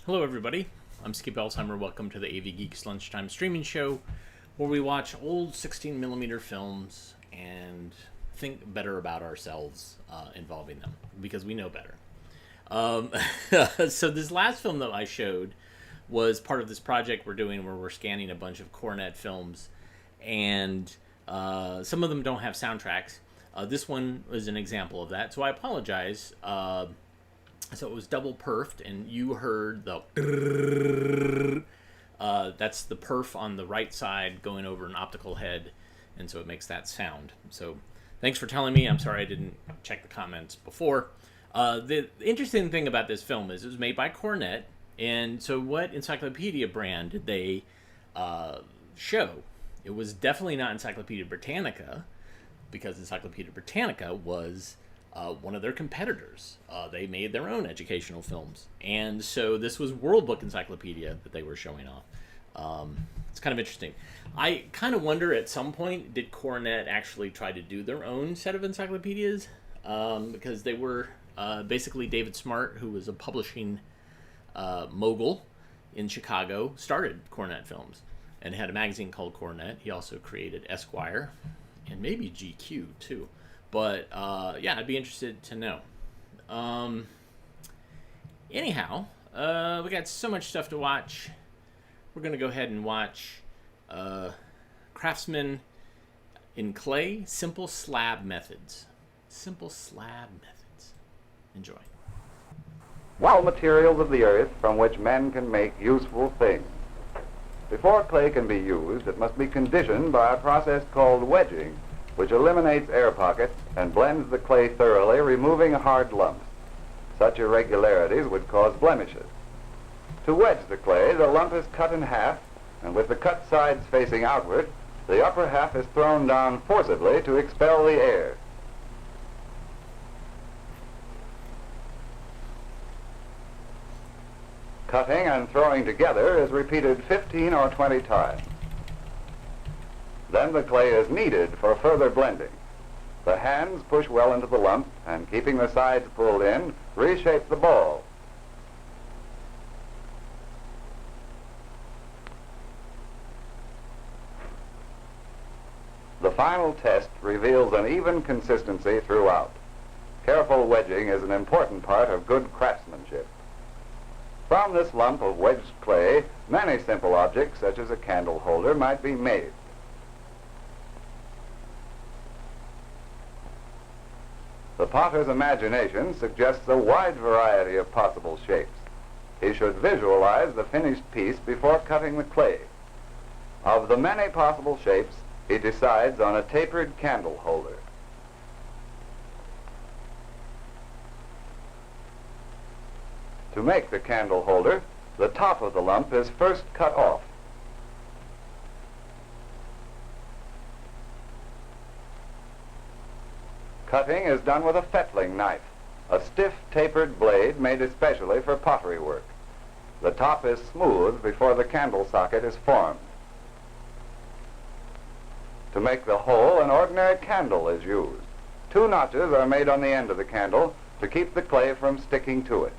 Hello everybody, I'm Skip Elsheimer. Welcome to the AV Geeks Lunchtime streaming show where we watch old 16mm films and think better about ourselves involving them because we know better. So this last film that I showed was part of this project we're doing where we're scanning a bunch of Cornet films, and some of them don't have soundtracks. This one is an example of that, so I apologize. So it was double perfed, and you heard the that's the perf on the right side going over an optical head, and so it makes that sound. So thanks for telling me. I'm sorry I didn't check the comments before. The interesting thing about this film is it was made by Cornet, and so what Encyclopedia brand did they show? It was definitely not Encyclopedia Britannica, because Encyclopedia Britannica was one of their competitors. They made their own educational films. And so this was World Book Encyclopedia that they were showing off. It's kind of interesting. I kind of wonder at some point, did Cornet actually try to do their own set of encyclopedias? Because they were basically David Smart, who was a publishing mogul in Chicago, started Cornet Films and had a magazine called Cornet. He also created Esquire and maybe GQ too. But, yeah, I'd be interested to know. Anyhow, we got so much stuff to watch. We're going to go ahead and watch Craftsman in Clay, Simple Slab Methods. Simple Slab Methods. Enjoy. Raw materials of the earth from which men can make useful things. Before clay can be used, it must be conditioned by a process called wedging, which eliminates air pockets and blends the clay thoroughly, removing hard lumps. Such irregularities would cause blemishes. To wedge the clay, the lump is cut in half, and with the cut sides facing outward, the upper half is thrown down forcibly to expel the air. Cutting and throwing together is repeated 15 or 20 times. Then the clay is kneaded for further blending. The hands push well into the lump, and keeping the sides pulled in, reshape the ball. The final test reveals an even consistency throughout. Careful wedging is an important part of good craftsmanship. From this lump of wedged clay, many simple objects, such as a candle holder, might be made. The potter's imagination suggests a wide variety of possible shapes. He should visualize the finished piece before cutting the clay. Of the many possible shapes, he decides on a tapered candle holder. To make the candle holder, the top of the lump is first cut off. Cutting is done with a fettling knife, a stiff tapered blade made especially for pottery work. The top is smooth before the candle socket is formed. To make the hole, an ordinary candle is used. 2 notches are made on the end of the candle to keep the clay from sticking to it.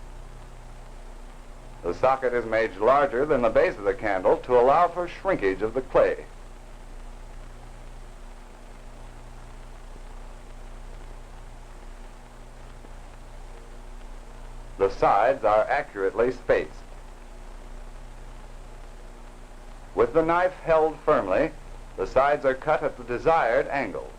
The socket is made larger than the base of the candle to allow for shrinkage of the clay. The sides are accurately spaced. With the knife held firmly, the sides are cut at the desired angle.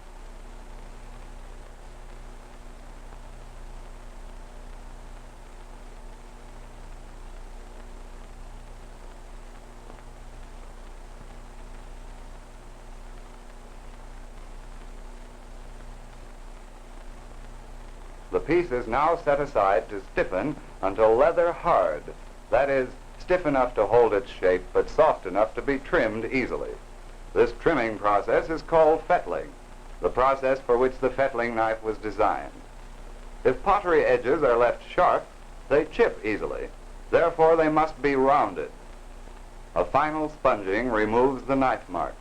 The piece is now set aside to stiffen until leather hard, that is, stiff enough to hold its shape but soft enough to be trimmed easily. This trimming process is called fettling, the process for which the fettling knife was designed. If pottery edges are left sharp, they chip easily. Therefore, they must be rounded. A final sponging removes the knife marks.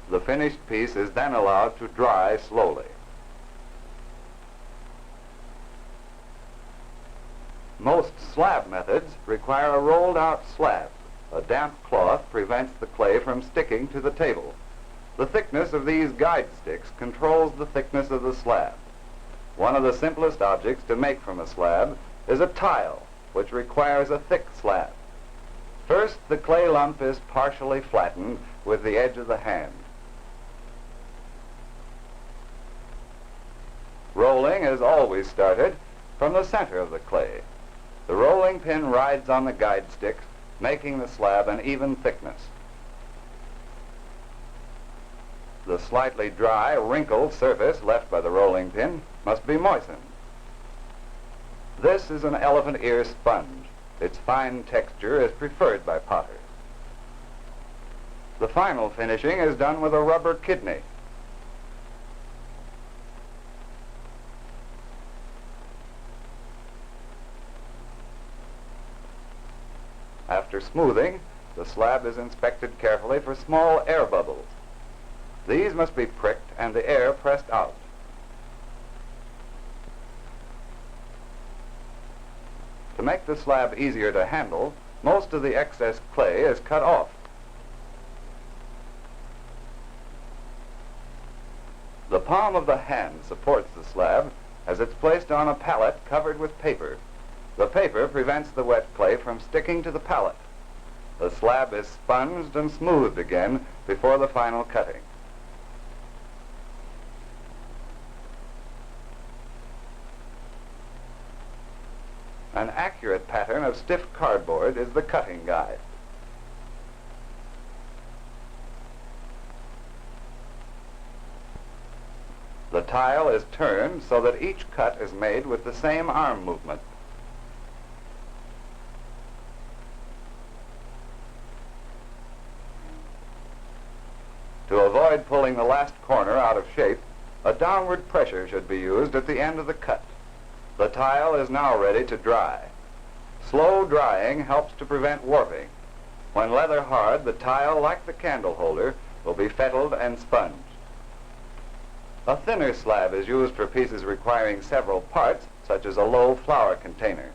The finished piece is then allowed to dry slowly. Most slab methods require a rolled out slab. A damp cloth prevents the clay from sticking to the table. The thickness of these guide sticks controls the thickness of the slab. One of the simplest objects to make from a slab is a tile, which requires a thick slab. First, the clay lump is partially flattened with the edge of the hand. Rolling is always started from the center of the clay. The rolling pin rides on the guide sticks, making the slab an even thickness. The slightly dry, wrinkled surface left by the rolling pin must be moistened. This is an elephant ear sponge. Its fine texture is preferred by potters. The final finishing is done with a rubber kidney. After smoothing, the slab is inspected carefully for small air bubbles. These must be pricked and the air pressed out. To make the slab easier to handle, most of the excess clay is cut off. The palm of the hand supports the slab as it's placed on a pallet covered with paper. The paper prevents the wet clay from sticking to the pallet. The slab is sponged and smoothed again before the final cutting. An accurate pattern of stiff cardboard is the cutting guide. The tile is turned so that each cut is made with the same arm movement. To avoid pulling the last corner out of shape, a downward pressure should be used at the end of the cut. The tile is now ready to dry. Slow drying helps to prevent warping. When leather hard, the tile, like the candle holder, will be fettled and sponged. A thinner slab is used for pieces requiring several parts, such as a low flour container.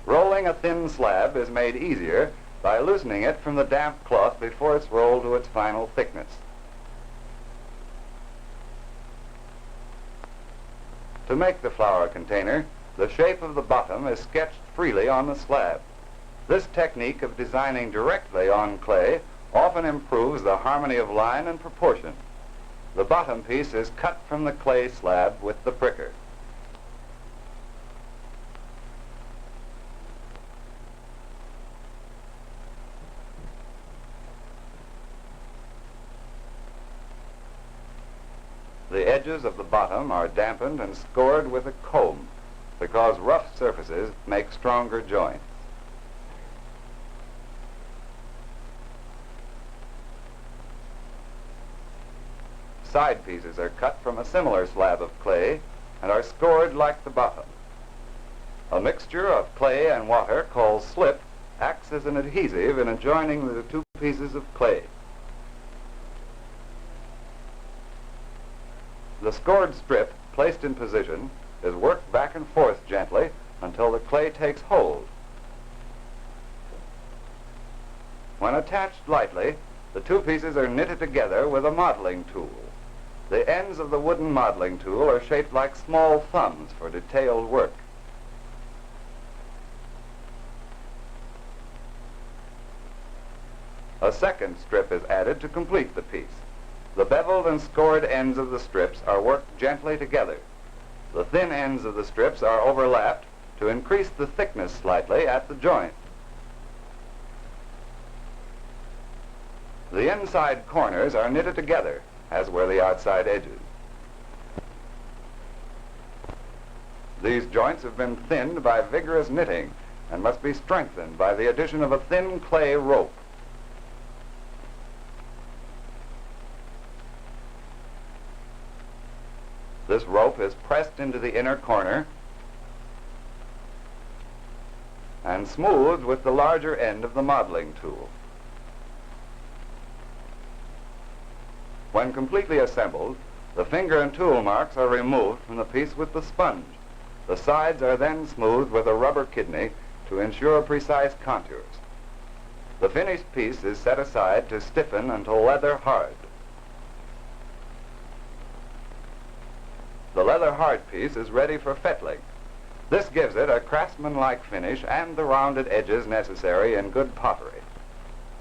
Rolling a thin slab is made easier by loosening it from the damp cloth before it's rolled to its final thickness. To make the flour container, the shape of the bottom is sketched freely on the slab. This technique of designing directly on clay often improves the harmony of line and proportion. The bottom piece is cut from the clay slab with the pricker. The edges of the bottom are dampened and scored with a comb because rough surfaces make stronger joints. Side pieces are cut from a similar slab of clay and are scored like the bottom. A mixture of clay and water called slip acts as an adhesive in adjoining the two pieces of clay. The scored strip, placed in position, is worked back and forth gently until the clay takes hold. When attached lightly, the two pieces are knitted together with a modeling tool. The ends of the wooden modeling tool are shaped like small thumbs for detailed work. A second strip is added to complete the piece. The beveled and scored ends of the strips are worked gently together. The thin ends of the strips are overlapped to increase the thickness slightly at the joint. The inside corners are knitted together, as were the outside edges. These joints have been thinned by vigorous knitting and must be strengthened by the addition of a thin clay rope. This rope is pressed into the inner corner and smoothed with the larger end of the modeling tool. When completely assembled, the finger and tool marks are removed from the piece with the sponge. The sides are then smoothed with a rubber kidney to ensure precise contours. The finished piece is set aside to stiffen until leather hard. The leather hard piece is ready for fettling. This gives it a craftsman-like finish and the rounded edges necessary in good pottery.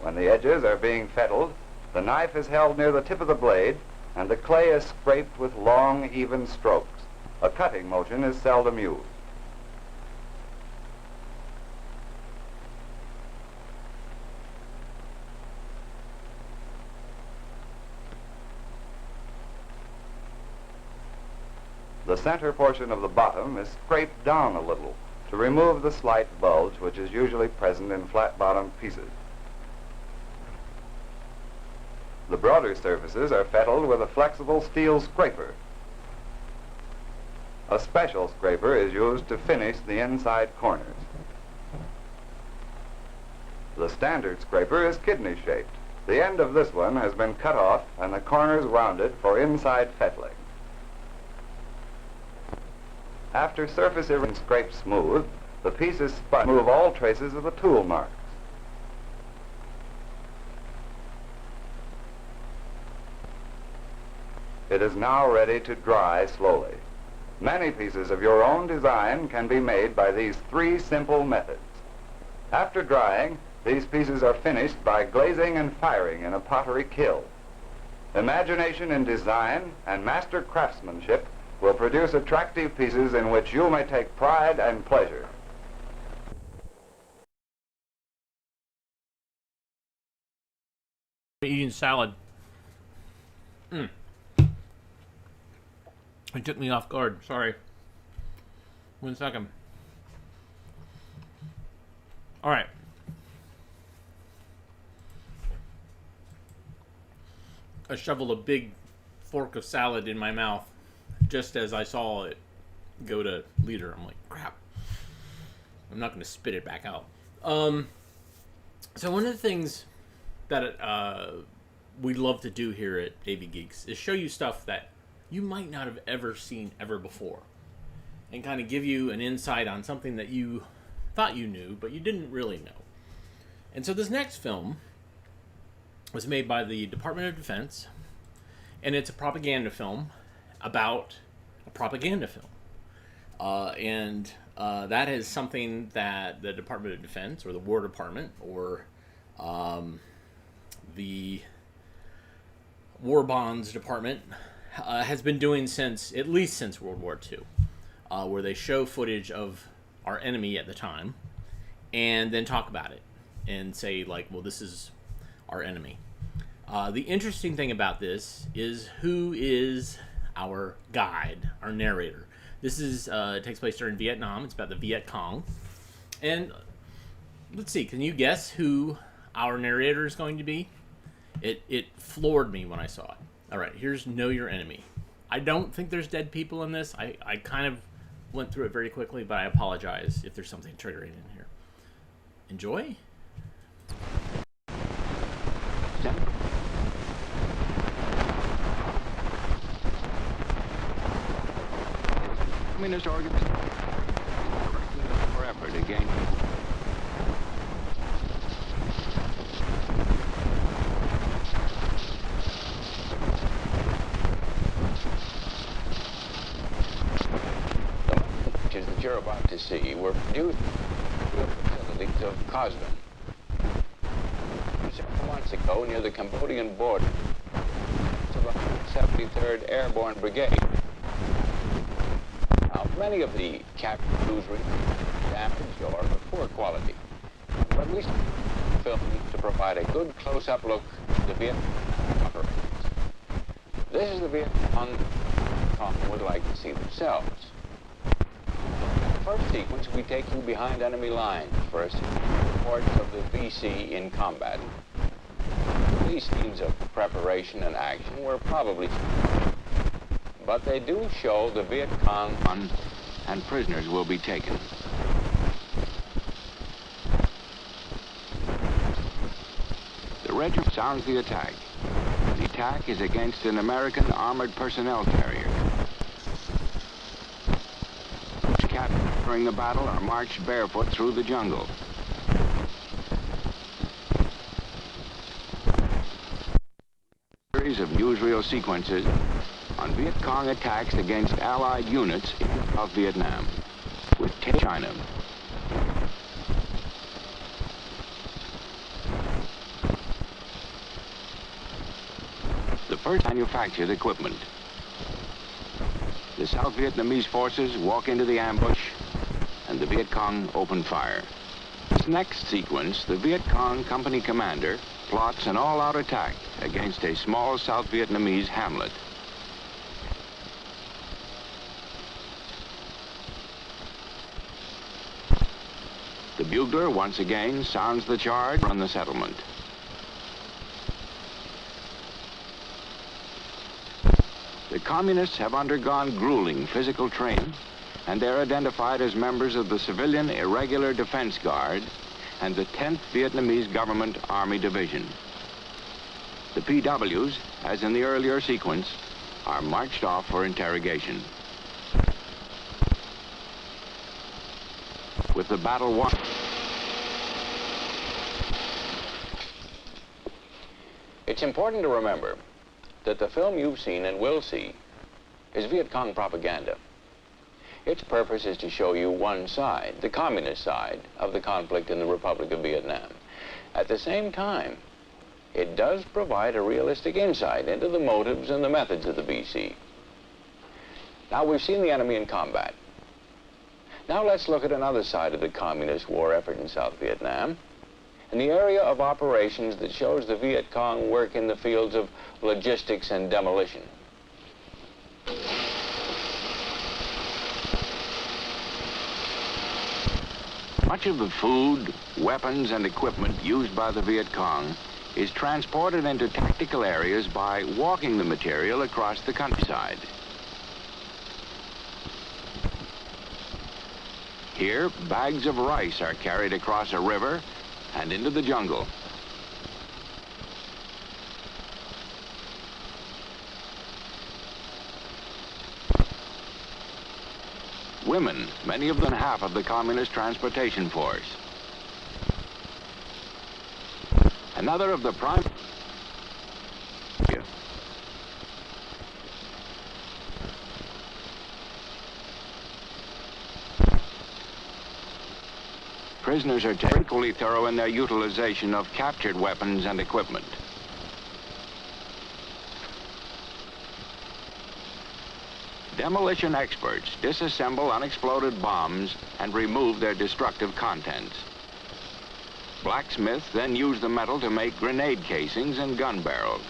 When the edges are being fettled, the knife is held near the tip of the blade and the clay is scraped with long, even strokes. A cutting motion is seldom used. The center portion of the bottom is scraped down a little to remove the slight bulge which is usually present in flat-bottomed pieces. The broader surfaces are fettled with a flexible steel scraper. A special scraper is used to finish the inside corners. The standard scraper is kidney-shaped. The end of this one has been cut off and the corners rounded for inside fettling. After surface is scraped smooth, the piece is spun to remove all traces of the tool marks. It is now ready to dry slowly. Many pieces of your own design can be made by these three simple methods. After drying, these pieces are finished by glazing and firing in a pottery kiln. Imagination in design and master craftsmanship will produce attractive pieces in which you may take pride and pleasure. Eating salad. It took me off guard. Sorry. 1 second. All right. I shoveled a big fork of salad in my mouth just as I saw it go to leader. I'm like, crap. I'm not going to spit it back out. So one of the things that we love to do here at AV Geeks is show you stuff that you might not have ever seen ever before, and kind of give you an insight on something that you thought you knew, but you didn't really know. And so this next film was made by the Department of Defense, and it's a propaganda film about a propaganda film. And that is something that the Department of Defense, or the War Department, or the War Bonds Department has been doing at least since World War II, where they show footage of our enemy at the time and then talk about it and say, like, well, this is our enemy. The interesting thing about this is who is our guide, our narrator. This is takes place during Vietnam. It's about the Viet Cong. And let's see, can you guess who our narrator is going to be? It floored me when I saw it. All right, here's Know Your Enemy. I don't think there's dead people in this. I kind of went through it very quickly, but I apologize if there's something triggering in here. Enjoy. Communist organization for effort again. That you're about to see were produced in the facilities of Craftsman several months ago near the Cambodian border of the 73rd Airborne Brigade. Now, many of the captured crews were damaged or of poor quality, but we filmed to provide a good close-up look at the Vietnam operations. This is the Vietnam would like to see themselves. First sequence, we take you behind enemy lines for a reports of the VC in combat. These scenes of preparation and action were probably, but they do show the Viet Cong and prisoners will be taken. The regiment sounds the attack. The attack is against an American armored personnel carrier. during the battle are marched barefoot through the jungle. A series of newsreel sequences on Viet Cong attacks against Allied units in South Vietnam with China. The first manufactured equipment. The South Vietnamese forces walk into the ambush and the Viet Cong open fire. This next sequence, the Viet Cong company commander plots an all-out attack against a small South Vietnamese hamlet. The bugler once again sounds the charge on the settlement. The communists have undergone grueling physical training, and they're identified as members of the Civilian Irregular Defense Guard and the 10th Vietnamese Government Army Division. The PWs, as in the earlier sequence, are marched off for interrogation. With the battle won. It's important to remember that the film you've seen and will see is Viet Cong propaganda. Its purpose is to show you one side, the communist side, of the conflict in the Republic of Vietnam. At the same time, it does provide a realistic insight into the motives and the methods of the VC. Now, we've seen the enemy in combat. Now let's look at another side of the communist war effort in South Vietnam, in the area of operations that shows the Viet Cong work in the fields of logistics and demolition. Much of the food, weapons, and equipment used by the Viet Cong is transported into tactical areas by walking the material across the countryside. Here, bags of rice are carried across a river and into the jungle. Women, many of them half of the communist transportation force. Another of the prime... Prisoners are equally thorough in their utilization of captured weapons and equipment. Demolition experts disassemble unexploded bombs and remove their destructive contents. Blacksmiths then use the metal to make grenade casings and gun barrels.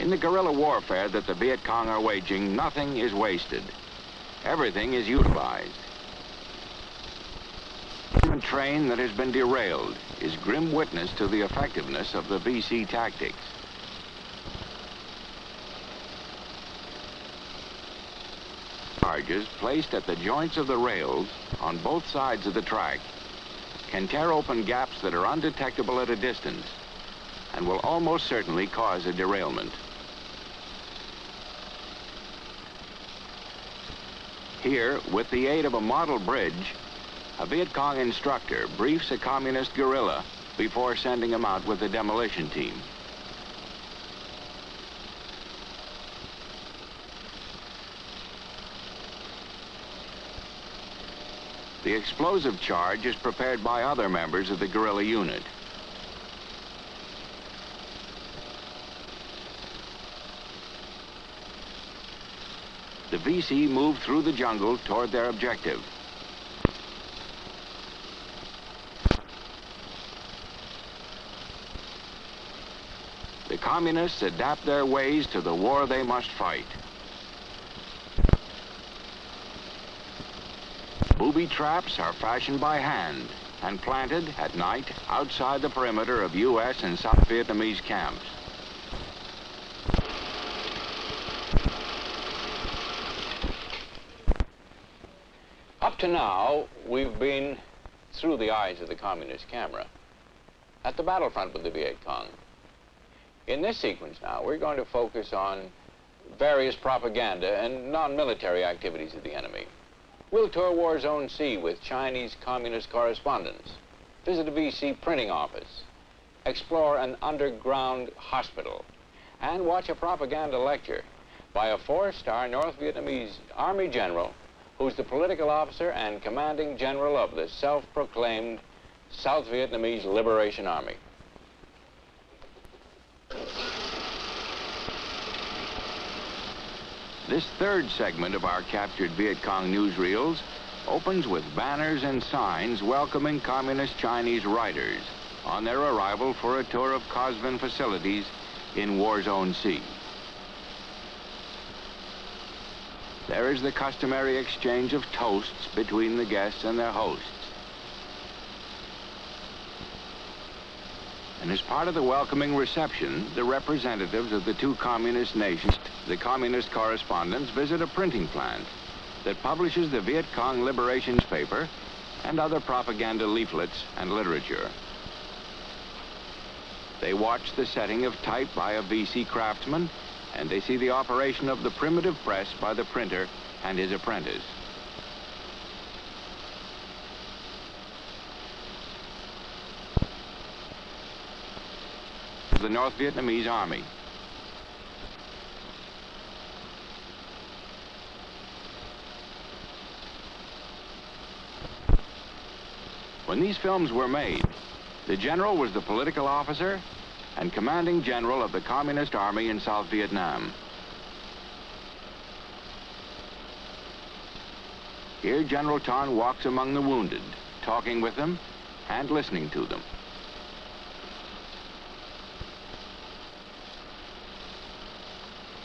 In the guerrilla warfare that the Viet Cong are waging, nothing is wasted. Everything is utilized. A train that has been derailed is grim witness to the effectiveness of the VC tactics. Charges placed at the joints of the rails on both sides of the track can tear open gaps that are undetectable at a distance and will almost certainly cause a derailment. Here, with the aid of a model bridge, a Viet Cong instructor briefs a communist guerrilla before sending him out with the demolition team. The explosive charge is prepared by other members of the guerrilla unit. The VC move through the jungle toward their objective. The communists adapt their ways to the war they must fight. Booby traps are fashioned by hand and planted at night outside the perimeter of U.S. and South Vietnamese camps. Up to now, we've been through the eyes of the communist camera at the battlefront with the Viet Cong. In this sequence now, we're going to focus on various propaganda and non-military activities of the enemy. We'll tour War Zone C with Chinese Communist correspondents, visit a VC printing office, explore an underground hospital, and watch a propaganda lecture by a 4-star North Vietnamese Army general who's the political officer and commanding general of the self-proclaimed South Vietnamese Liberation Army. This third segment of our captured Viet Cong newsreels opens with banners and signs welcoming Communist Chinese riders on their arrival for a tour of COSVIN facilities in War Zone C. There is the customary exchange of toasts between the guests and their hosts. And as part of the welcoming reception, the representatives of the two communist nations, the communist correspondents, visit a printing plant that publishes the Viet Cong Liberation paper and other propaganda leaflets and literature. They watch the setting of type by a VC Craftsman, and they see the operation of the primitive press by the printer and his apprentice. The North Vietnamese Army. When these films were made, the general was the political officer and commanding general of the Communist Army in South Vietnam. Here, General Ton walks among the wounded, talking with them and listening to them.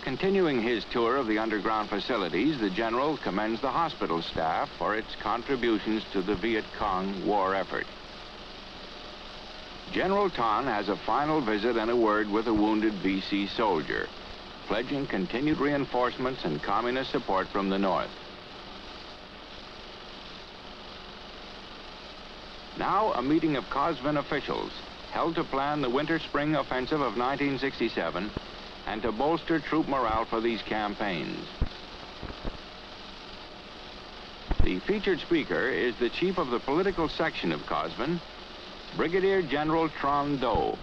Continuing his tour of the underground facilities, the general commends the hospital staff for its contributions to the Viet Cong war effort. General Ton has a final visit and a word with a wounded VC soldier, pledging continued reinforcements and communist support from the North. Now, a meeting of COSVIN officials held to plan the winter-spring offensive of 1967 and to bolster troop morale for these campaigns. The featured speaker is the chief of the political section of COSVIN, Brigadier General Tron Do.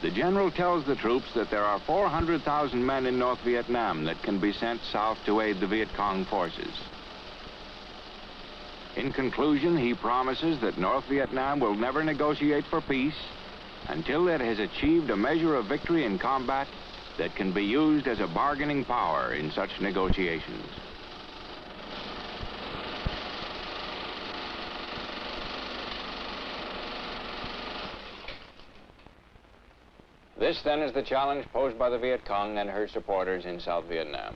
The general tells the troops that there are 400,000 men in North Vietnam that can be sent south to aid the Viet Cong forces. In conclusion, he promises that North Vietnam will never negotiate for peace until it has achieved a measure of victory in combat that can be used as a bargaining power in such negotiations. This, then, is the challenge posed by the Viet Cong and her supporters in South Vietnam.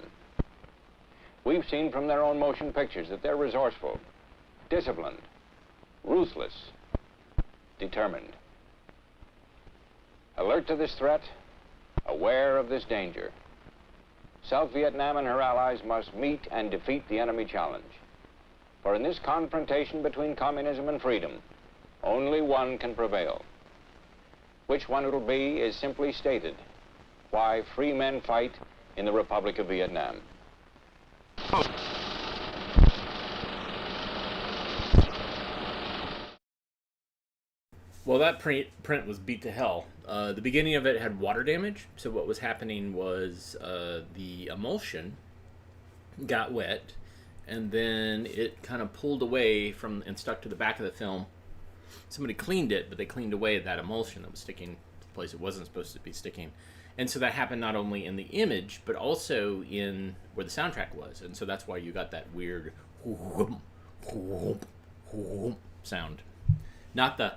We've seen from their own motion pictures that they're resourceful, disciplined, ruthless, determined. Alert to this threat, aware of this danger, South Vietnam and her allies must meet and defeat the enemy challenge. For in this confrontation between communism and freedom, only one can prevail. Which one it'll be is simply stated: why free men fight in the Republic of Vietnam. Well, that print was beat to hell. The beginning of it had water damage, so what was happening was the emulsion got wet, and then it kind of pulled away from and stuck to the back of the film. Somebody cleaned it, but they cleaned away that emulsion that was sticking to the place it wasn't supposed to be sticking. And so that happened not only in the image, but also in where the soundtrack was. And so that's why you got that weird sound. Not the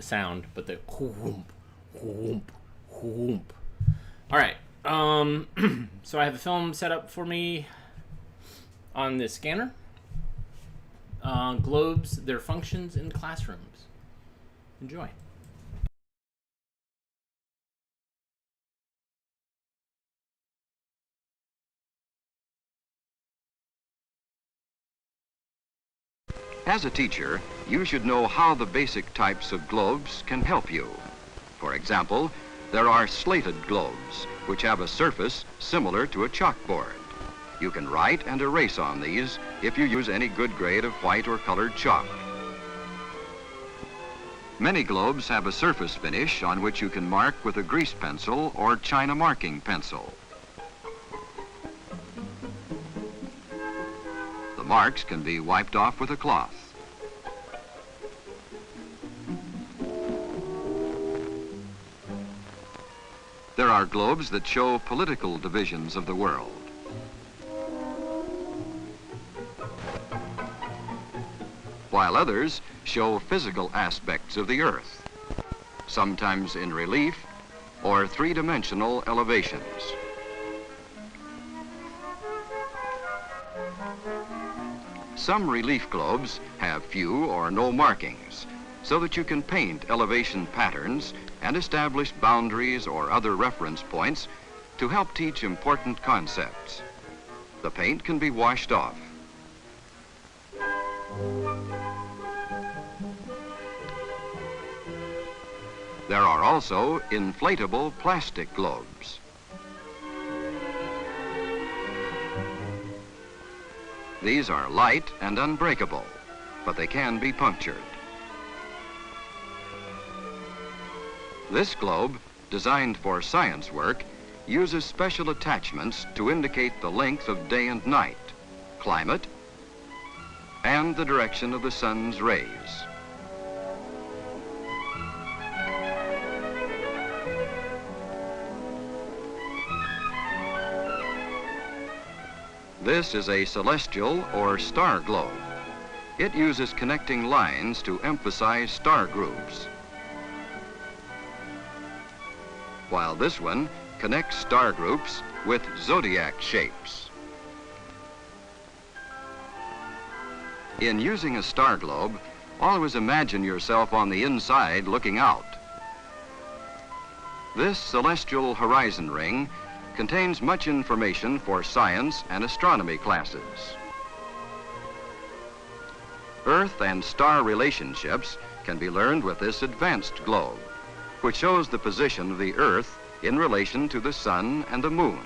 sound, but the all right. So I have a film set up for me on this scanner. Globes, their functions in classrooms. Enjoy. As a teacher, you should know how the basic types of globes can help you. For example, there are slated globes, which have a surface similar to a chalkboard. You can write and erase on these if you use any good grade of white or colored chalk. Many globes have a surface finish on which you can mark with a grease pencil or China marking pencil. The marks can be wiped off with a cloth. There are globes that show political divisions of the world. While others show physical aspects of the Earth, sometimes in relief or three-dimensional elevations. Some relief globes have few or no markings, so that you can paint elevation patterns and establish boundaries or other reference points to help teach important concepts. The paint can be washed off. There are also inflatable plastic globes. These are light and unbreakable, but they can be punctured. This globe, designed for science work, uses special attachments to indicate the length of day and night, climate, and the direction of the sun's rays. This is a celestial or star globe. It uses connecting lines to emphasize star groups, while this one connects star groups with zodiac shapes. In using a star globe, always imagine yourself on the inside looking out. This celestial horizon ring contains much information for science and astronomy classes. Earth and star relationships can be learned with this advanced globe, which shows the position of the Earth in relation to the sun and the moon.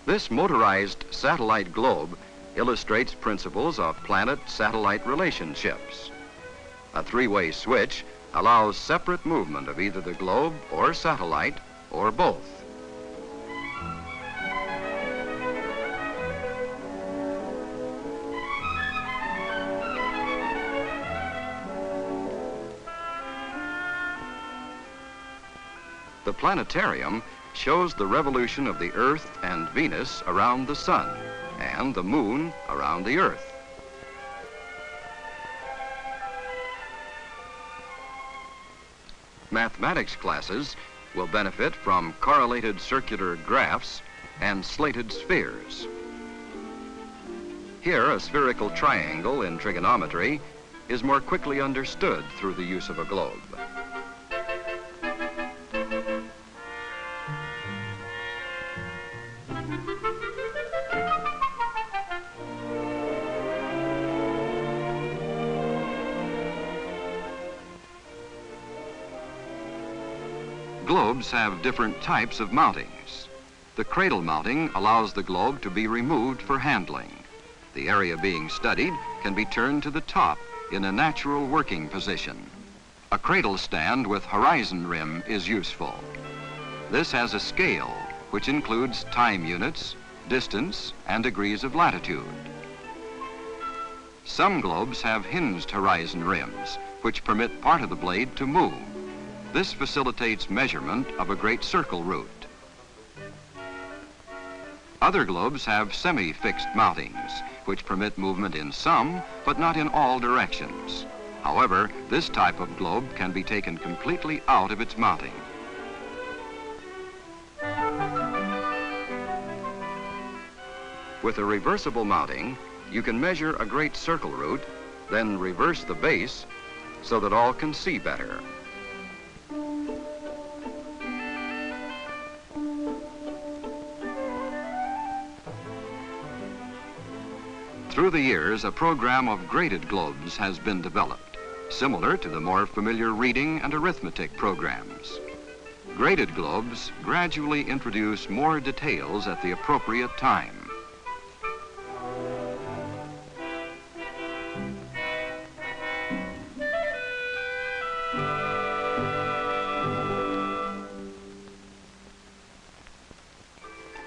This motorized satellite globe illustrates principles of planet-satellite relationships. A three-way switch allows separate movement of either the globe or satellite or both. The planetarium shows the revolution of the Earth and Venus around the sun and the moon around the Earth. Mathematics classes will benefit from correlated circular graphs and slated spheres. Here, a spherical triangle in trigonometry is more quickly understood through the use of a globe. Globes have different types of mountings. The cradle mounting allows the globe to be removed for handling. The area being studied can be turned to the top in a natural working position. A cradle stand with horizon rim is useful. This has a scale which includes time units, distance, and degrees of latitude. Some globes have hinged horizon rims, which permit part of the blade to move. This facilitates measurement of a great circle route. Other globes have semi-fixed mountings, which permit movement in some, but not in all directions. However, this type of globe can be taken completely out of its mounting. With a reversible mounting, you can measure a great circle route, then reverse the base so that all can see better. Through the years, a program of graded globes has been developed, similar to the more familiar reading and arithmetic programs. Graded globes gradually introduce more details at the appropriate time.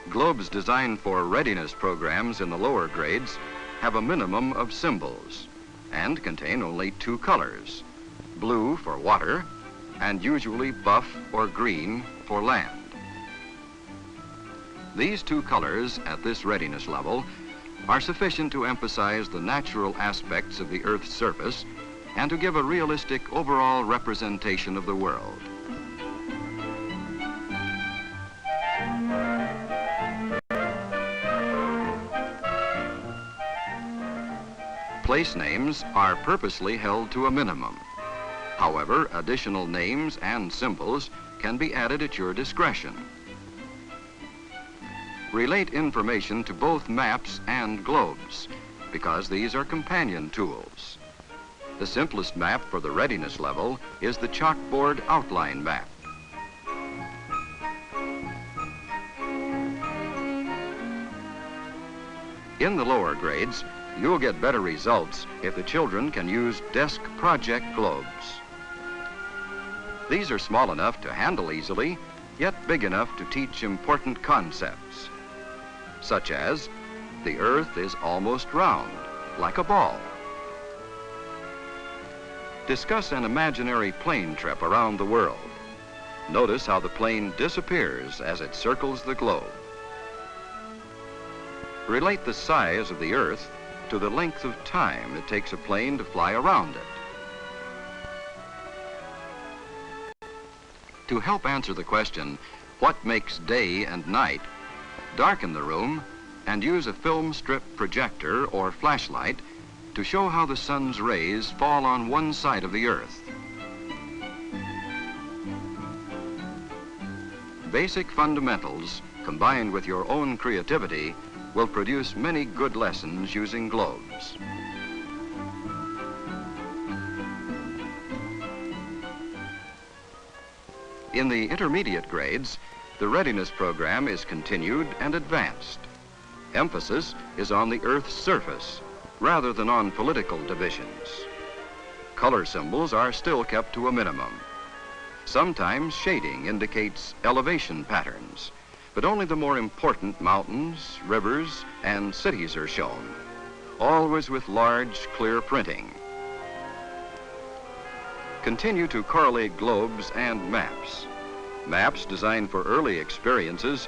Globes designed for readiness programs in the lower grades have a minimum of symbols and contain only 2 colors, blue for water and usually buff or green for land. These 2 colors at this readiness level are sufficient to emphasize the natural aspects of the Earth's surface and to give a realistic overall representation of the world. Place names are purposely held to a minimum. However, additional names and symbols can be added at your discretion. Relate information to both maps and globes, because these are companion tools. The simplest map for the readiness level is the chalkboard outline map. In the lower grades, you'll get better results if the children can use desk project globes. These are small enough to handle easily, yet big enough to teach important concepts, such as the Earth is almost round, like a ball. Discuss an imaginary plane trip around the world. Notice how the plane disappears as it circles the globe. Relate the size of the Earth to the length of time it takes a plane to fly around it. To help answer the question, what makes day and night, darken the room and use a film strip projector or flashlight to show how the sun's rays fall on one side of the Earth. Basic fundamentals, combined with your own creativity, will produce many good lessons using globes. In the intermediate grades, the readiness program is continued and advanced. Emphasis is on the Earth's surface rather than on political divisions. Color symbols are still kept to a minimum. Sometimes shading indicates elevation patterns, but only the more important mountains, rivers, and cities are shown, always with large, clear printing. Continue to correlate globes and maps. Maps designed for early experiences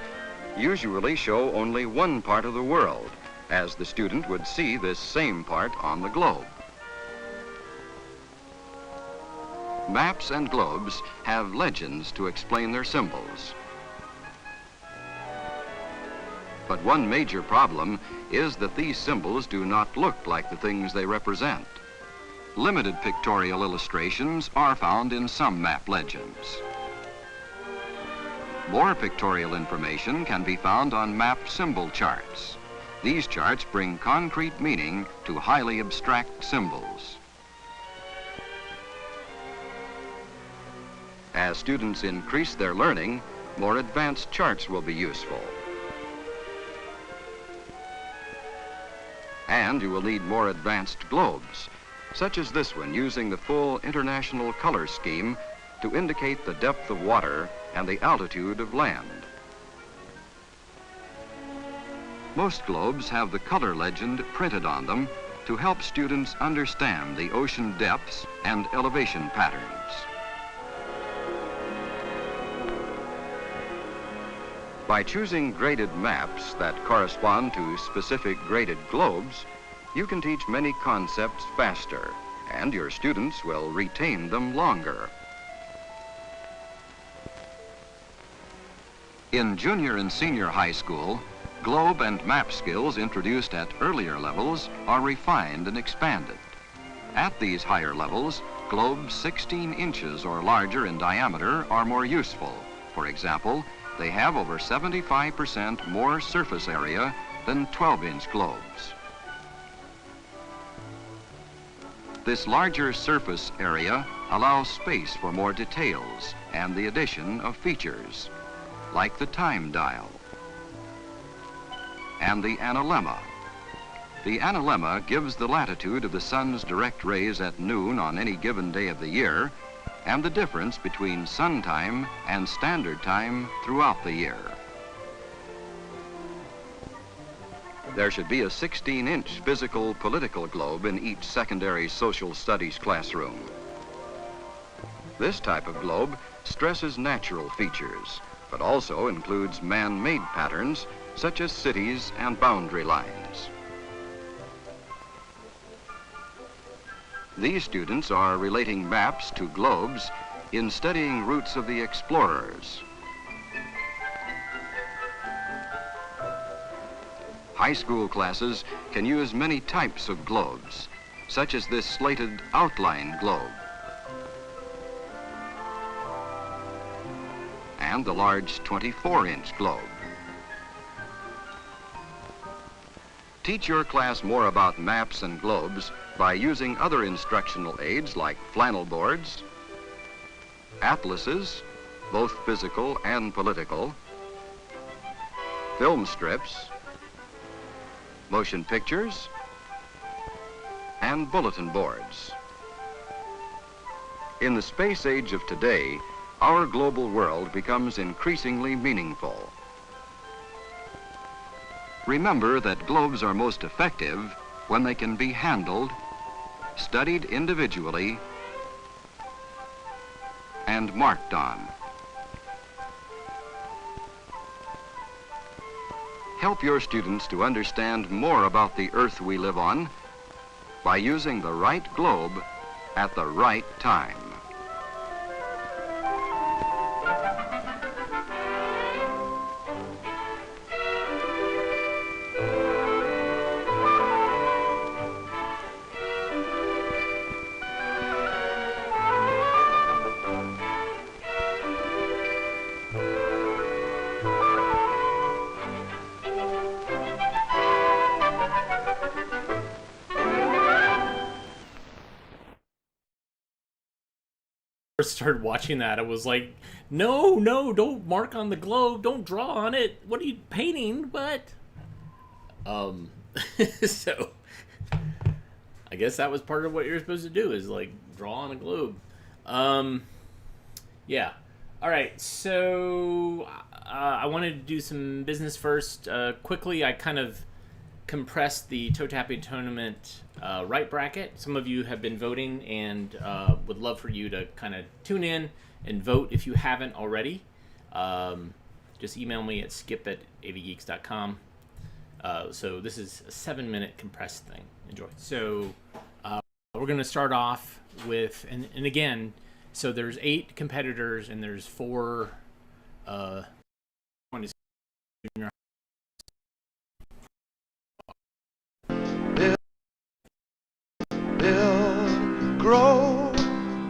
usually show only one part of the world, as the student would see this same part on the globe. Maps and globes have legends to explain their symbols. But one major problem is that these symbols do not look like the things they represent. Limited pictorial illustrations are found in some map legends. More pictorial information can be found on map symbol charts. These charts bring concrete meaning to highly abstract symbols. As students increase their learning, more advanced charts will be useful. And you will need more advanced globes, such as this one using the full international color scheme to indicate the depth of water and the altitude of land. Most globes have the color legend printed on them to help students understand the ocean depths and elevation patterns. By choosing graded maps that correspond to specific graded globes, you can teach many concepts faster, and your students will retain them longer. In junior and senior high school, globe and map skills introduced at earlier levels are refined and expanded. At these higher levels, globes 16 inches or larger in diameter are more useful. For example, they have over 75% more surface area than 12-inch globes. This larger surface area allows space for more details and the addition of features, like the time dial and the analemma. The analemma gives the latitude of the sun's direct rays at noon on any given day of the year and the difference between sun time and standard time throughout the year. There should be a 16-inch physical political globe in each secondary social studies classroom. This type of globe stresses natural features, but also includes man-made patterns such as cities and boundary lines. These students are relating maps to globes in studying routes of the explorers. High school classes can use many types of globes, such as this slated outline globe and the large 24-inch globe. Teach your class more about maps and globes by using other instructional aids like flannel boards, atlases, both physical and political, film strips, motion pictures, and bulletin boards. In the space age of today, our global world becomes increasingly meaningful. Remember that globes are most effective when they can be handled, studied individually, and marked on. Help your students to understand more about the Earth we live on by using the right globe at the right time. First started watching that, I was like, no, don't mark on the globe, don't draw on it. What are you painting? What? So I guess that was part of what you're supposed to do, is like draw on a globe. Yeah. All right. So I wanted to do some business first. Quickly, I kind of compressed the toe tapping tournament right bracket. Some of you have been voting, and would love for you to kind of tune in and vote if you haven't already. Just email me at skip@avgeeks.com. So this is a 7-minute compressed thing. Enjoy. So we're going to start off with, and again, so there's 8 competitors and there's 4 one is junior. Grow,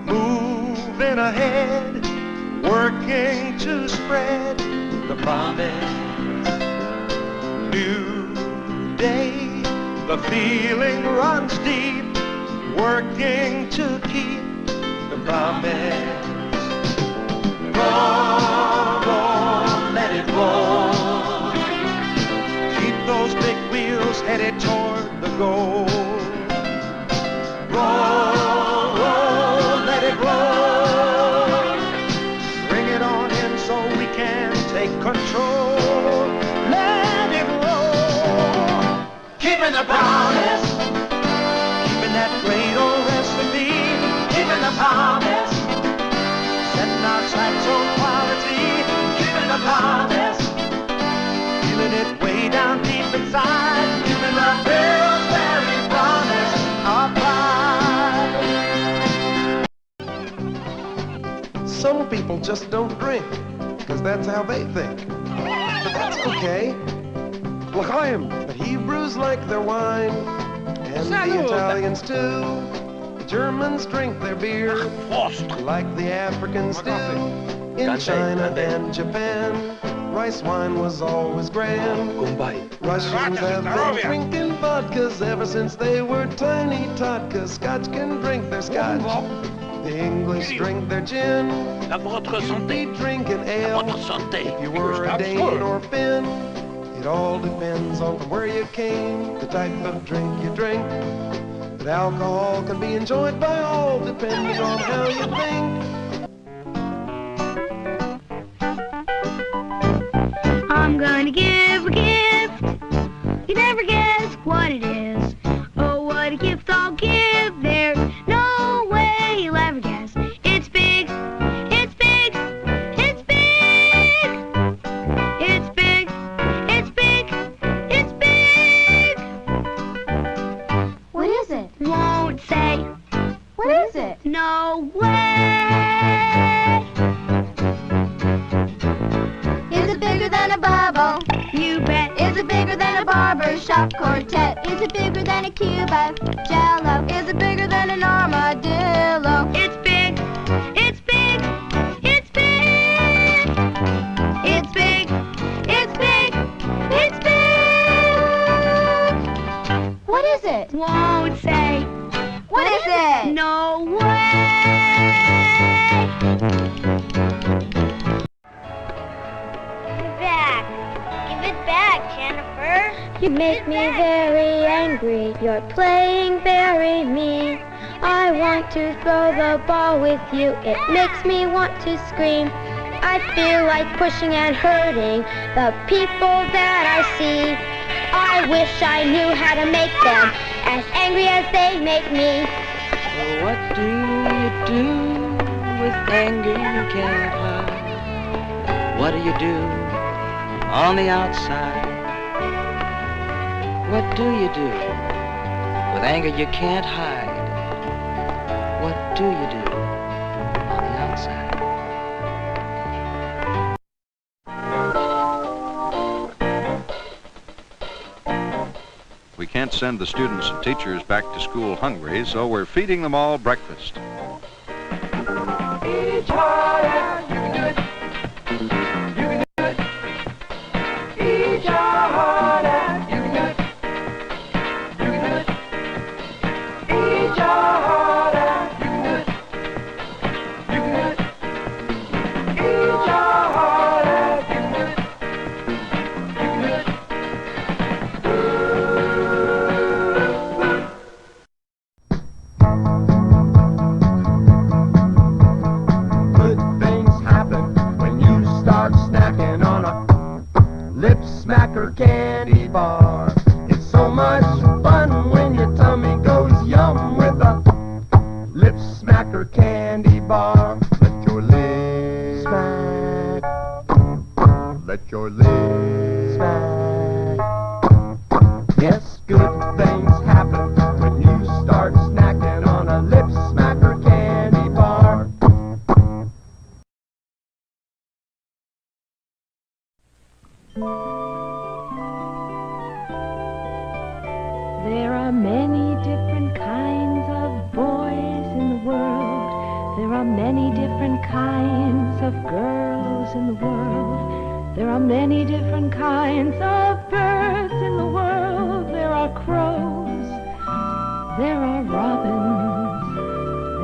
moving ahead, working to spread the promise. New day, the feeling runs deep, working to keep the promise. Roll, let it roll. Keep those big wheels headed toward the goal. Roll, let it roll. Bring it on in so we can take control. Let it roll. Keeping the promise. Keeping that great old recipe. Keeping the promise. Setting our sights on quality. Keeping the promise. Feeling it way down deep inside. Keeping the Pillsbury promise. Our pride. Some people just don't drink, because that's how they think. But that's okay. L'chaim, the Hebrews like their wine, and the Italians too. The Germans drink their beer, like the Africans do. In China and Japan, rice wine was always grand. Russians have been drinking vodka 'cause ever since they were tiny tot, 'cause Scotch can drink their Scotch, the English drink their gin. You'd be drinking ale if you were a Dane or Finn. It all depends on from where you came, the type of drink you drink. But alcohol can be enjoyed by all, depending on how you think. I'm gonna give a gift. You never guess what it is. Oh, what a gift I'll give. There's no way you'll ever guess. It's big. It's big. It's big. It's big. It's big. It's big. What is it? Won't say. What is it? No way. Is it bigger than a bubble? You bet. Is it bigger than a barbershop quartet? Is it bigger than a cube of Jell-O? Is it bigger than an armadillo? It's big. It's big. It's big. It's big. It's big. It's big. What is it? Won't say. What is it? No way. Back. Give it back, Jennifer. You make me very angry. You're playing very mean. I want to throw the ball with you. It makes me want to scream. I feel like pushing and hurting the people that I see. I wish I knew how to make them as angry as they make me. What do you do with anger you can't hide? What do you do on the outside? What do you do with anger you can't hide? What do you do on the outside? We can't send the students and teachers back to school hungry, so we're feeding them all breakfast. Each harder, you can do it. You can do it. Each harder, you can do it. You can do it. Each harder, you can do it. You can do it. Each harder, you can do it. You can do it. Good things happen when you start snacking on a lip smacker candy bar. It's so much fun when your tummy goes yum with a lip smacker candy bar. Let your lips smack. Let your lips smack. Yes, good things happen when you start snacking on a lip smacker candy bar. There are many different kinds of boys in the world. There are many different kinds of girls in the world. There are many different kinds of birds in the world. There are crows. There are robins.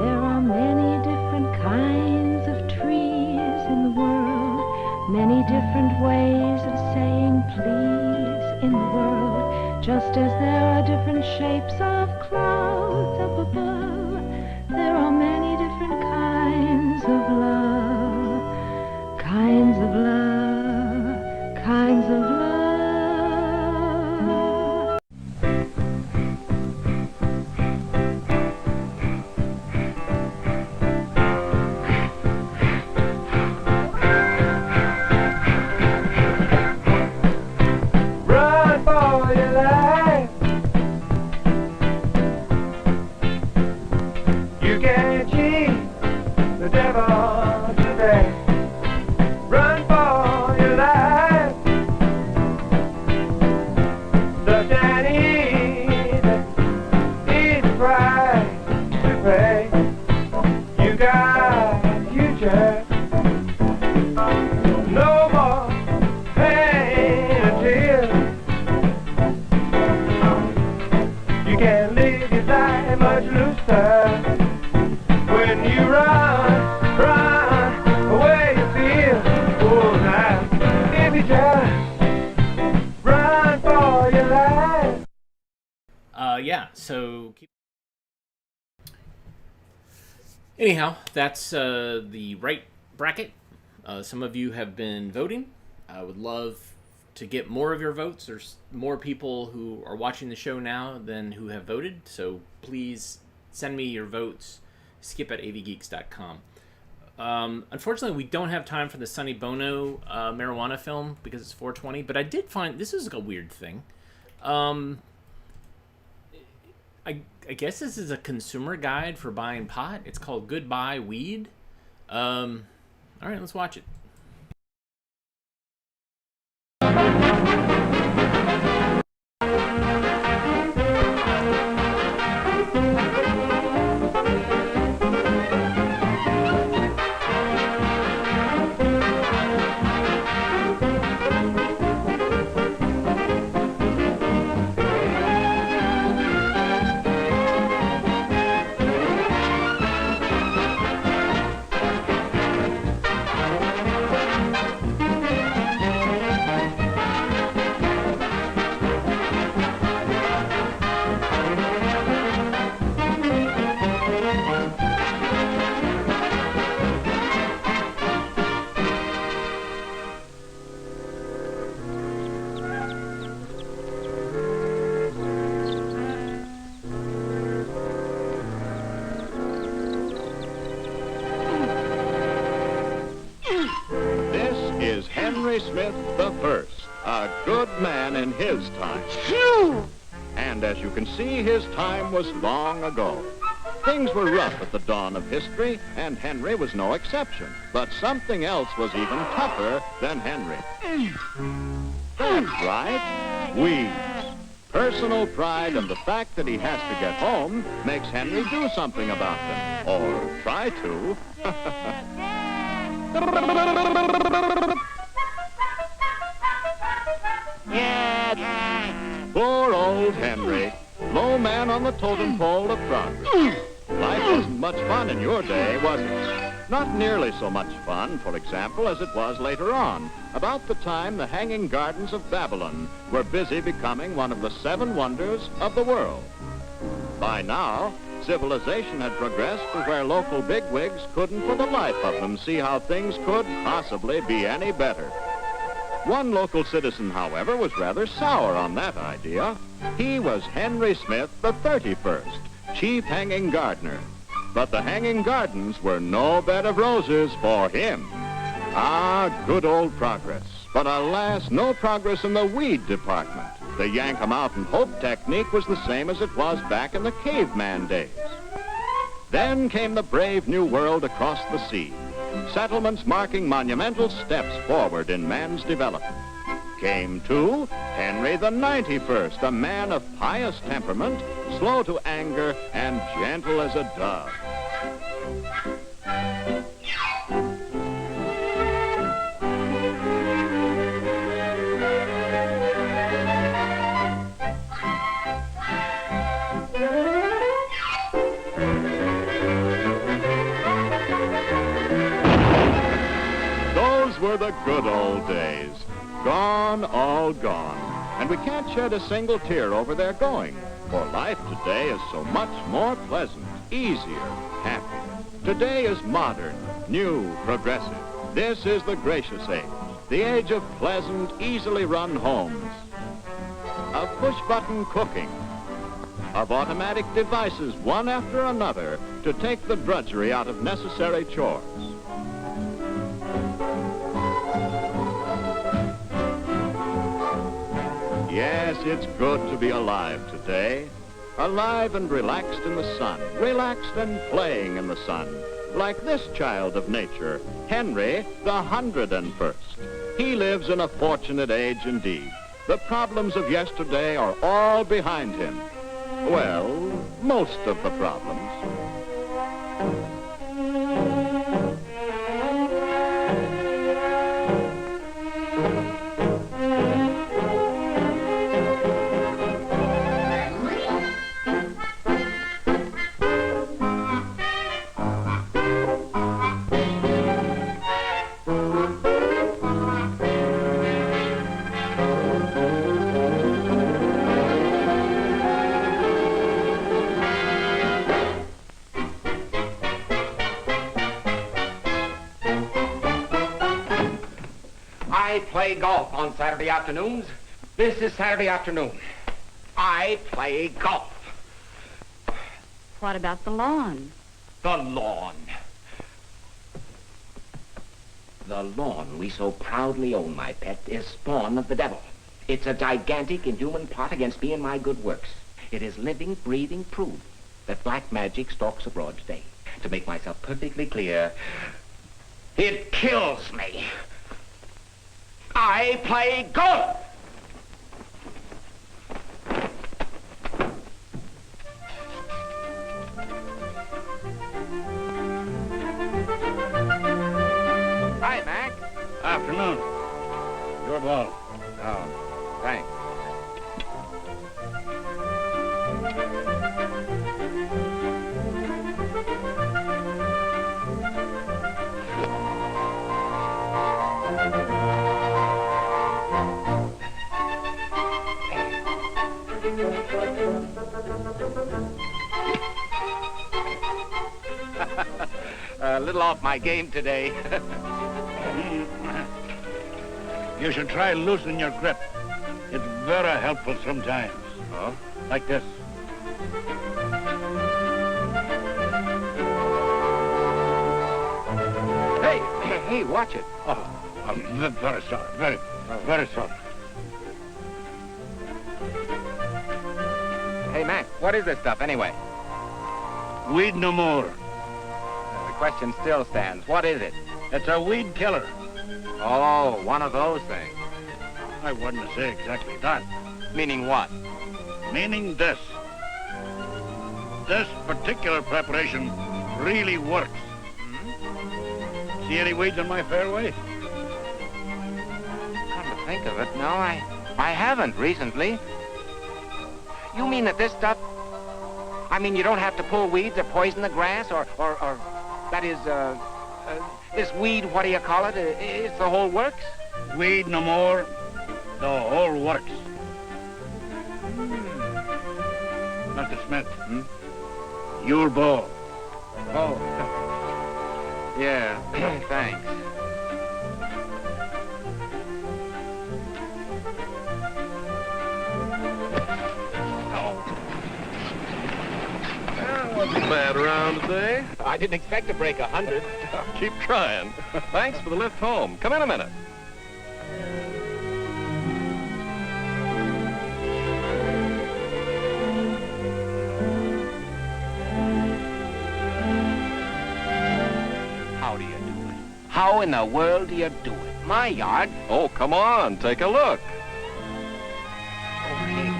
There are many different kinds of trees in the world. Many different ways of saying please in the world. Just as there are different shapes of clouds up above, there are many different kinds of love, kinds of love, kinds of love. Run for your life. You can't cheat the devil body much looser when you run away you feel. Oh, now, if you just run for your life. Yeah, so anyhow, that's the right bracket. Some of you have been voting. I would love to get more of your votes. There's more people who are watching the show now than who have voted, so please send me your votes. skip@avgeeks.com. Unfortunately, we don't have time for the Sonny Bono marijuana film because it's 420, but I did find this is like a weird thing. I guess this is a consumer guide for buying pot. It's called Goodbye Weed. All right, let's watch it. Smith the First, a good man in his time. And as you can see, his time was long ago. Things were rough at the dawn of history, and Henry was no exception. But something else was even tougher than Henry. That's right, weeds. Personal pride and the fact that he has to get home makes Henry do something about them. Or try to. Poor old Henry, low man on the totem pole of progress. Life wasn't much fun in your day, was it? Not nearly so much fun, for example, as it was later on, about the time the Hanging Gardens of Babylon were busy becoming one of the 7 wonders of the world. By now, civilization had progressed to where local bigwigs couldn't for the life of them see how things could possibly be any better. One local citizen, however, was rather sour on that idea. He was Henry Smith the 31st, chief hanging gardener. But the hanging gardens were no bed of roses for him. Ah, good old progress. But alas, no progress in the weed department. The yank 'em out and hope technique was the same as it was back in the caveman days. Then came the brave new world across the sea. Settlements marking monumental steps forward in man's development. Came, too, Henry the 91st, a man of pious temperament, slow to anger, and gentle as a dove. Were the good old days. Gone, all gone. And we can't shed a single tear over their going, for life today is so much more pleasant, easier, happier. Today is modern, new, progressive. This is the gracious age, the age of pleasant, easily run homes, of push-button cooking, of automatic devices, one after another, to take the drudgery out of necessary chores. Yes, it's good to be alive today. Alive and relaxed in the sun. Relaxed and playing in the sun. Like this child of nature, Henry the 101st. He lives in a fortunate age indeed. The problems of yesterday are all behind him. Well, most of the problems. play golf on Saturday afternoons. This is Saturday afternoon. I play golf. What about the lawn? The lawn. The lawn we so proudly own, my pet, is spawn of the devil. It's a gigantic, inhuman plot against me and my good works. It is living, breathing proof that black magic stalks abroad today. To make myself perfectly clear, it kills me. I play golf! Hi, Mac. Afternoon. Your ball. Oh, thanks. A little off my game today. You should try loosening your grip. It's very helpful sometimes. Oh? Like this. Hey, watch it. Oh, I'm very sorry. Very sorry. Hey, Mac, what is this stuff anyway? Weed no more. The question still stands. What is it? It's a weed killer. Oh, one of those things. I wouldn't say exactly that. Meaning what? Meaning this. This particular preparation really works. See any weeds in my fairway? Come to think of it, no, I haven't recently. You mean that this stuff... I mean, you don't have to pull weeds or poison the grass or that is, this weed, what do you call it? It's the whole works? Weed no more, the whole works. Mr. Smith, your ball. Oh. Yeah, thanks. Wasn't bad around today. I didn't expect to break 100. Keep trying. Thanks for the lift home. Come in a minute. How do you do it? How in the world do you do it? My yard? Oh, come on. Take a look. Okay.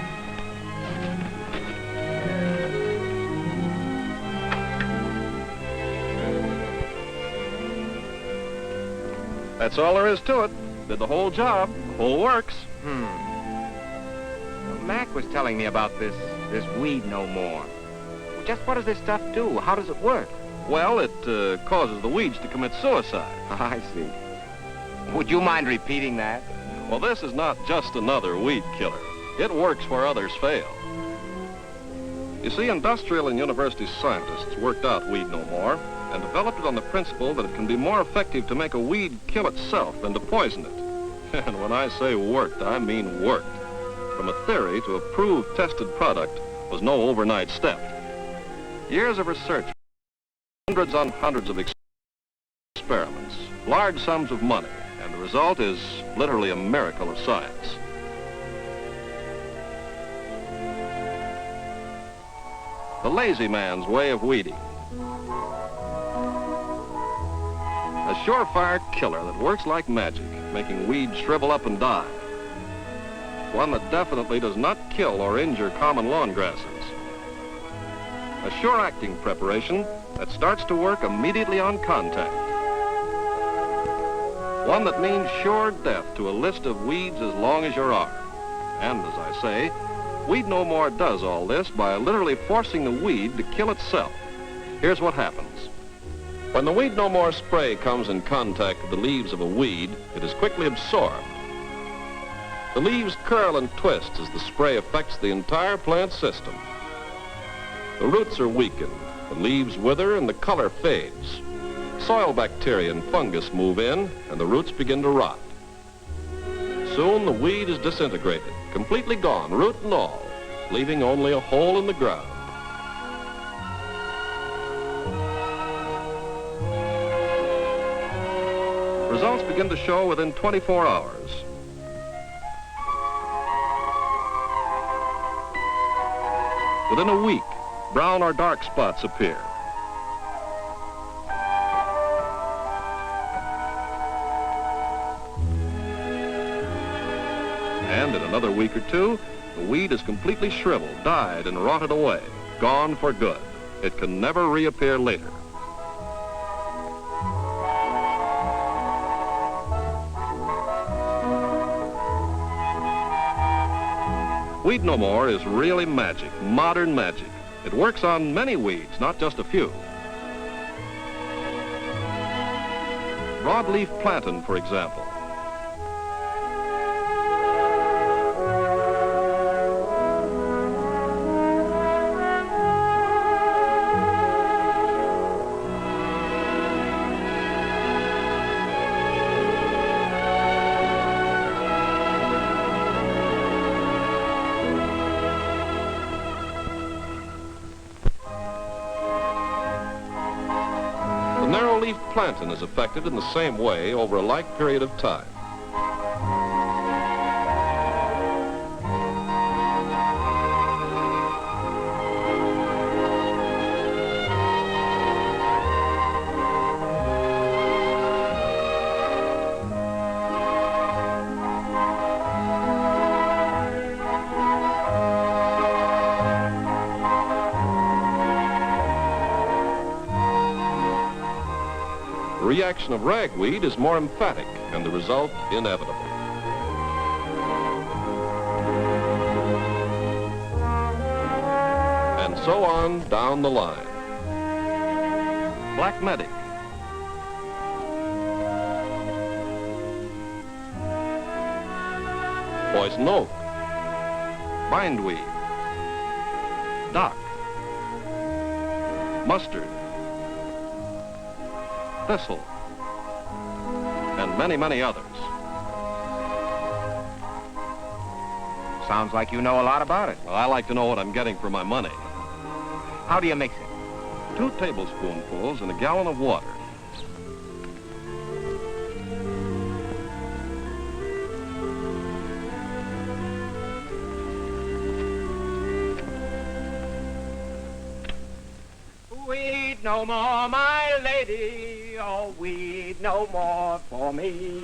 That's all there is to it. Did the whole job. Whole works. Mac was telling me about this weed no more. Just what does this stuff do? How does it work? Well, it causes the weeds to commit suicide. I see. Would you mind repeating that? Well, this is not just another weed killer. It works where others fail. You see, industrial and university scientists worked out weed no more and developed it on the principle that it can be more effective to make a weed kill itself than to poison it. And when I say worked, I mean worked. From a theory to a proved, tested product was no overnight step. Years of research, hundreds on hundreds of experiments, large sums of money, and the result is literally a miracle of science. The lazy man's way of weeding. A surefire killer that works like magic, making weeds shrivel up and die. One that definitely does not kill or injure common lawn grasses. A sure-acting preparation that starts to work immediately on contact. One that means sure death to a list of weeds as long as your arm. And as I say, Weed No More does all this by literally forcing the weed to kill itself. Here's what happens. When the Weed No More spray comes in contact with the leaves of a weed, it is quickly absorbed. The leaves curl and twist as the spray affects the entire plant system. The roots are weakened, the leaves wither, and the color fades. Soil bacteria and fungus move in, and the roots begin to rot. Soon the weed is disintegrated, completely gone, root and all, leaving only a hole in the ground. Results begin to show within 24 hours. Within a week, brown or dark spots appear. And in another week or two, the weed is completely shriveled, dyed, and rotted away, gone for good. It can never reappear later. Weed No More is really magic, modern magic. It works on many weeds, not just a few. Broadleaf plantain, for example. Narrow-leaf plantain is affected in the same way over a like period of time. The reaction of ragweed is more emphatic and the result inevitable. And so on down the line. Black medic. Poison oak. Bindweed. Dock. Mustard. Thistle, and many, many others. Sounds like you know a lot about it. Well, I like to know what I'm getting for my money. How do you mix it? 2 tablespoonfuls in a gallon of water. Weed no more, my lady. Oh, weed no more for me.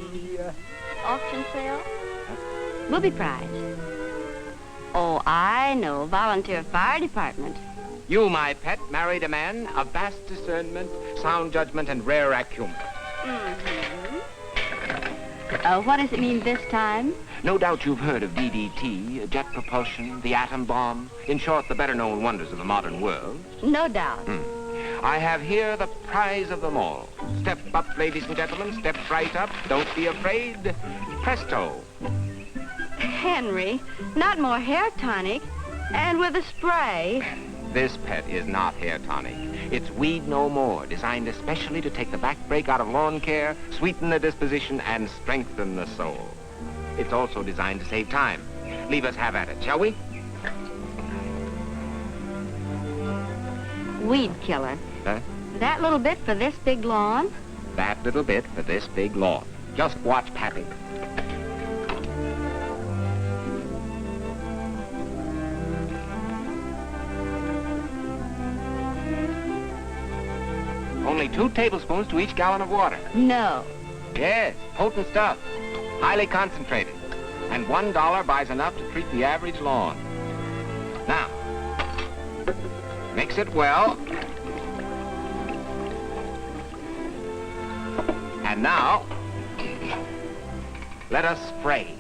Auction sale? Booby prize. Oh, I know. Volunteer fire department. You, my pet, married a man of vast discernment, sound judgment, and rare acumen. What does it mean this time? No doubt you've heard of DDT, jet propulsion, the atom bomb. In short, the better-known wonders of the modern world. No doubt. I have here the prize of them all. Step up, ladies and gentlemen. Step right up. Don't be afraid. Presto. Henry, not more hair tonic, and with a spray. This pet is not hair tonic. It's Weed No More, designed especially to take the backbreak out of lawn care, sweeten the disposition, and strengthen the soul. It's also designed to save time. Leave us have at it, shall we? Weed killer. Huh? That little bit for this big lawn? That little bit for this big lawn. Just watch Pappy. Only 2 tablespoons to each gallon of water. No. Yes, potent stuff. Highly concentrated. And $1 buys enough to treat the average lawn. Now, mix it well. And now, let us spray.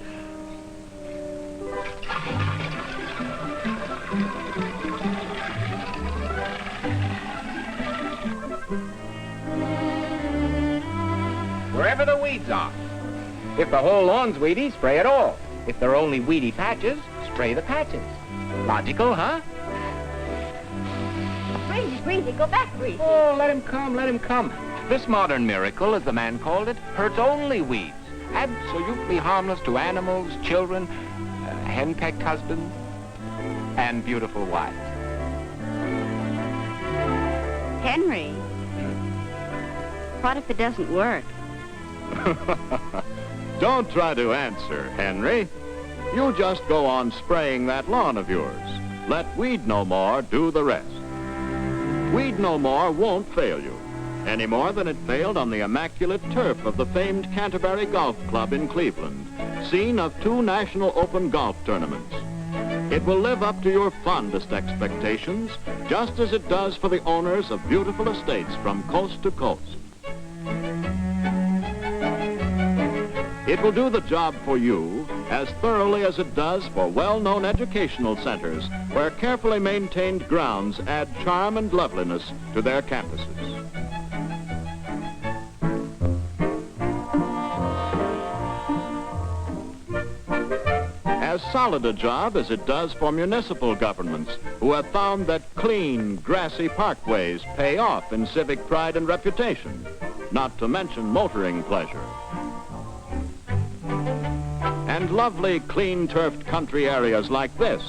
Wherever the weeds are. If the whole lawn's weedy, spray it all. If there are only weedy patches, spray the patches. Logical, huh? Breezy, Breezy, go back, Breezy. Oh, let him come, let him come. This modern miracle, as the man called it, hurts only weeds. absolutely harmless to animals, children, henpecked husbands, and beautiful wives. Henry, what if it doesn't work? Don't try to answer, Henry. You just go on spraying that lawn of yours. Let Weed No More do the rest. Weed No More won't fail you, any more than it failed on the immaculate turf of the famed Canterbury Golf Club in Cleveland, scene of 2 National Open golf tournaments. It will live up to your fondest expectations, just as it does for the owners of beautiful estates from coast to coast. It will do the job for you as thoroughly as it does for well-known educational centers where carefully maintained grounds add charm and loveliness to their campuses. As solid a job as it does for municipal governments who have found that clean, grassy parkways pay off in civic pride and reputation, not to mention motoring pleasure. And lovely, clean-turfed country areas like this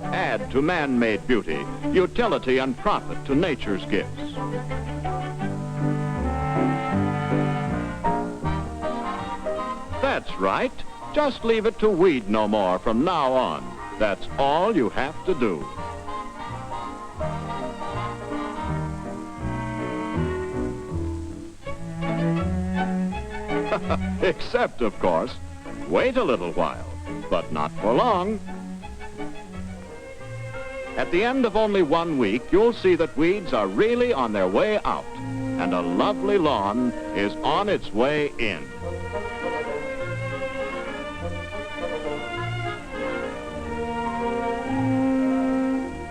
add to man-made beauty, utility, and profit to nature's gifts. That's right. Just leave it to Weed No More from now on. That's all you have to do. Except, of course, wait a little while, but not for long. At the end of only 1 week, you'll see that weeds are really on their way out, and a lovely lawn is on its way in.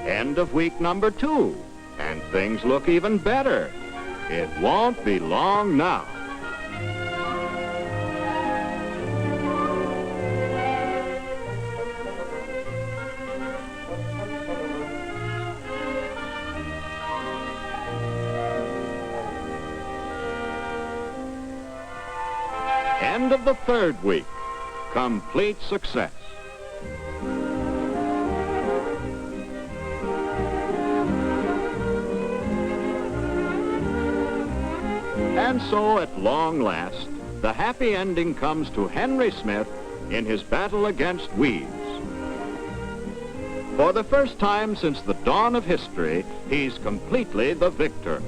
End of week number 2, and things look even better. It won't be long now. End of the 3rd week. Complete success. And so, at long last, the happy ending comes to Henry Smith in his battle against weeds. For the first time since the dawn of history, he's completely the victor.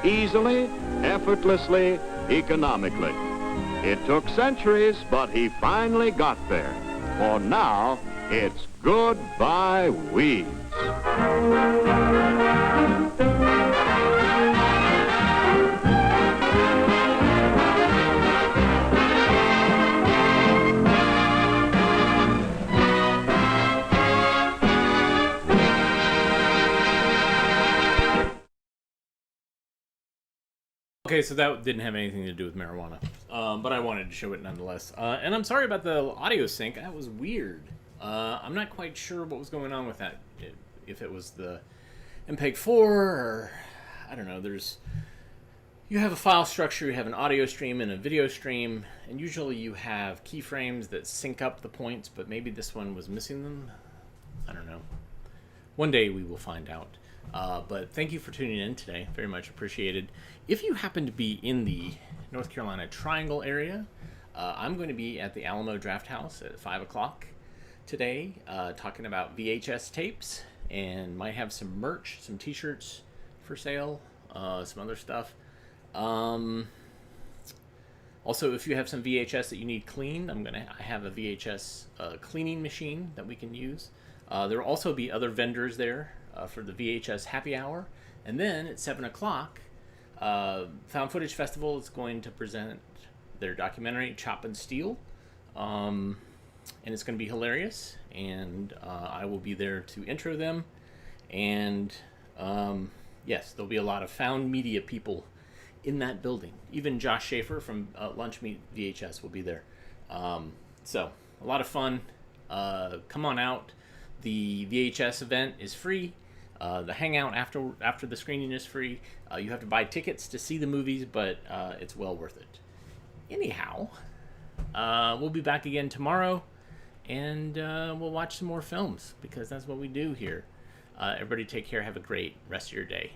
Easily, effortlessly, economically. It took centuries, but he finally got there. For now, it's goodbye weeds. Okay, so that didn't have anything to do with marijuana, but I wanted to show it nonetheless. And I'm sorry about the audio sync. That was weird. I'm not quite sure what was going on with that. If it was the MPEG-4 or I don't know. You have a file structure, you have an audio stream and a video stream, and usually you have keyframes that sync up the points, but maybe this one was missing them. I don't know. One day we will find out. But thank you for tuning in today. Very much appreciated. If you happen to be in the North Carolina Triangle area, I'm going to be at the Alamo Draft House at 5 o'clock today, talking about VHS tapes, and might have some merch, some t-shirts for sale, some other stuff. Also, if you have some VHS that you need cleaned, I have a VHS cleaning machine that we can use. There will also be other vendors there for the VHS happy hour. And then at 7 o'clock, Found Footage Festival is going to present their documentary, Chop and Steal. And it's going to be hilarious. And I will be there to intro them. And yes, there'll be a lot of found media people in that building. Even Josh Schaefer from Lunch Meat VHS will be there. So, a lot of fun. Come on out. The VHS event is free. The hangout after the screening is free. You have to buy tickets to see the movies, but it's well worth it. Anyhow, We'll be back again tomorrow, and we'll watch some more films because that's what we do here. Everybody take care. Have a great rest of your day.